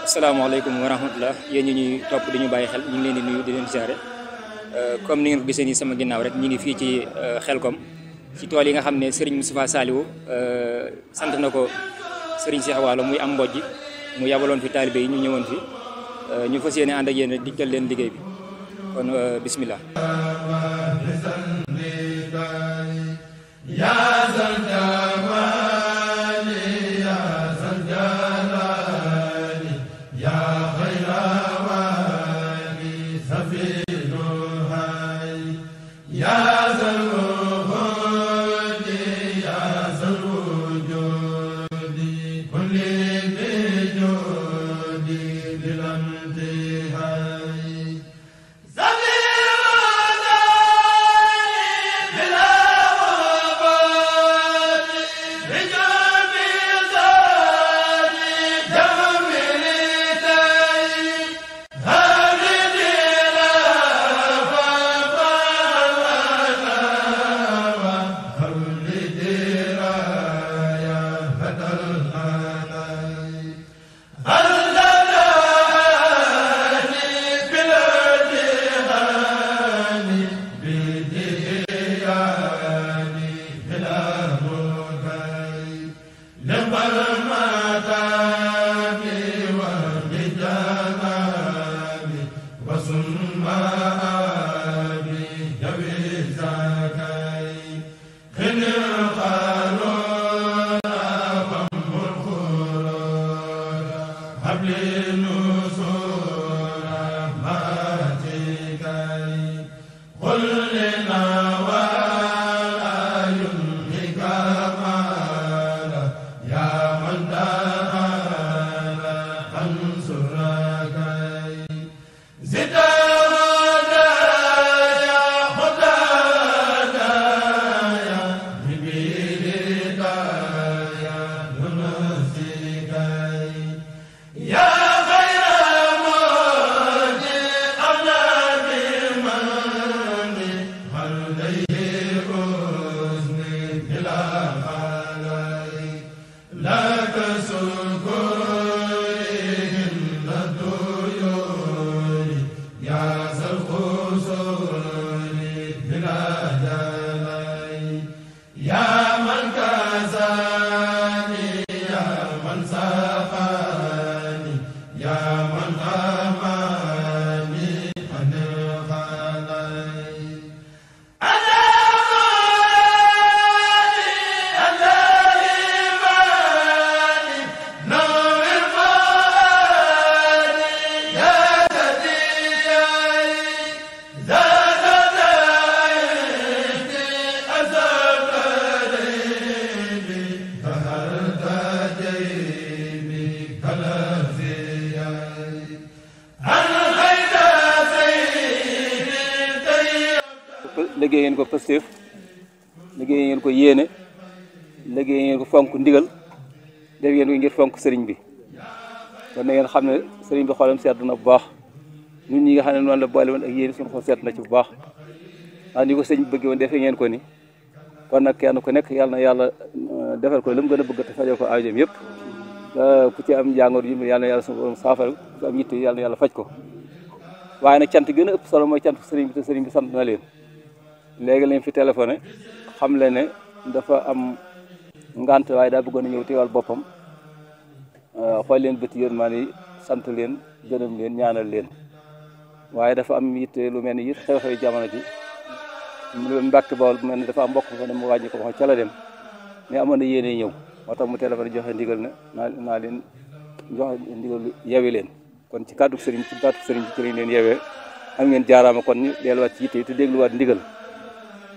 asalaamaaleykum wa rahmatulah yéen ñi ñuy topp di ñu bàyyi xel ñu ngi leen di nuyu di leen ziare comme ni ngeen ko gisee nii sama ginnaaw rek ñu ngi fii ci Xelkom ci tool yi nga xam ne Serigne Moustapha Saliou sant na ko Serigne Cheikh Waalo muy am mbojj mu yabaloon fi taalibe yi ñu ñëwoon fi ñu fas yéene ànd ak yéen dikkal leen liggéey bi kon bismillah. liggéey ngeen ko Pastef liggéey ngeen ko yéene liggéey ngeen ko fonk ndigal def ngeen ko ngir fonk sëriñ bi kon na ngeen xam ne sëriñ bi xoolam seet na bu baax ñun ñi nga xam ne noonu la boole woon ak yéen suñu xol seet na ci bu baax ndax ni ko sëriñ bi bëgg woon defee ngeen ko ni kon nag kenn ku nekk yàlla na yàlla defal ko li mu gën a bëgg te fajoo ko aajoom yëpp ku ci am jàngoro yi yàlla na yàlla suñu borom saafara ku am yitte yàlla na yàlla faj ko waaye nag cant gën a ëpp solo mooy cant sëriñ bi te sëriñ bi sant na leen léegi lañ fi téléphoné xam le ne dafa am ngant waaye daa bëggoon a ñëw teewal boppam xool leen bëti yërmande yi sant leen gërëm leen ñaanal leen waaye dafa am yitte lu mel ni it xew-xew jamono ji Mbàkke Bawol bu mel ni dafa am mbokk fa ne mu wàññi ko wax ca la dem mais amoon na yéene ñëw moo tax mu téléphoné joxe ndigal ne naa leen joxe ndigal yewi leen kon ci kàddu sëriñ bi ci lañ leen yewee am ngeen jaaraama kon ñu delluwaat ci yitte yi te dégluwaat ndigal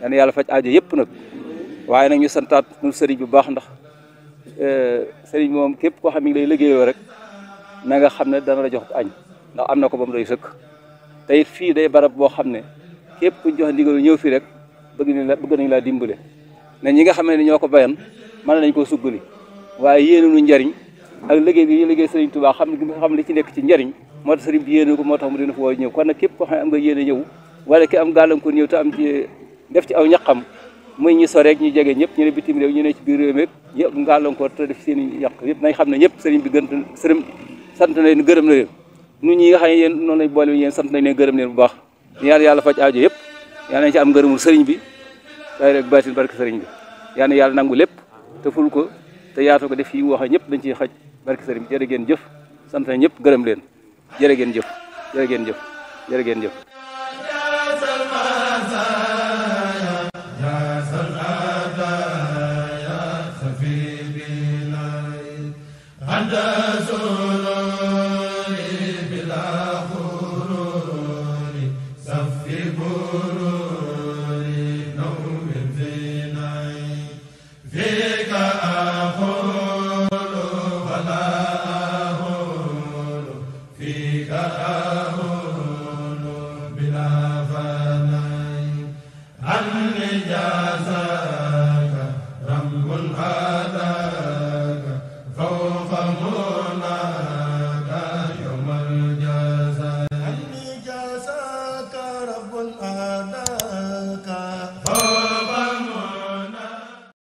yal yàlla faj aajo yëpp nag waaye nag ñu santaat nu sëriñ bu baax ndax sëriñ moom képp koo xam ne lay liggéeyoo rek na nga xam ne dana la jox añ ndax am na ko ba mu doy sëkk te it fii day barab boo xam ne képp ku jox ndigal ñëw fii rek bëgg nañ laa dimbale ne ñi nga xam ne ñoo ko bayan mën nañ koo suggali waaye yéene nu njariñ ak liggéey bi liggéey sëriñ Tuubaa xam li ci nekk ci njariñ moo tax sëriñ bi yéene ko moo tax mu dina fa woo ñëw kon nag képp koo xam ne am nga yéene ñëw wala ki am gàllankoor ñëw te am ci def ci aw ñaqam muy ñi sore rek ñu jege ñëpp ñu ne bitim réew ñu ne ci biir réew mi yëpp gàllankoor te def seen i yàq yëpp nañ xam ne ñëpp sëriñ bi sëriñ sant na leen gërëm na leen ñun ñi nga xam ne yéen noonu lañ boole yéen sant nañ leen gërëm leen bu baax yàlla faj aajo yëpp yàlla nañ ci am ngërëmul sëriñ bi tay rek baatin barke sëriñ bi yàlla nangu lépp te ful ko te yaatu ko def yi wax ñëpp dañ ciy xaj barke sëriñ bi jërë ngeen jëf sant nañ ñëpp gërëm leen jërë ngeen jëf jërë ngeen jëf jërë ngeen jëf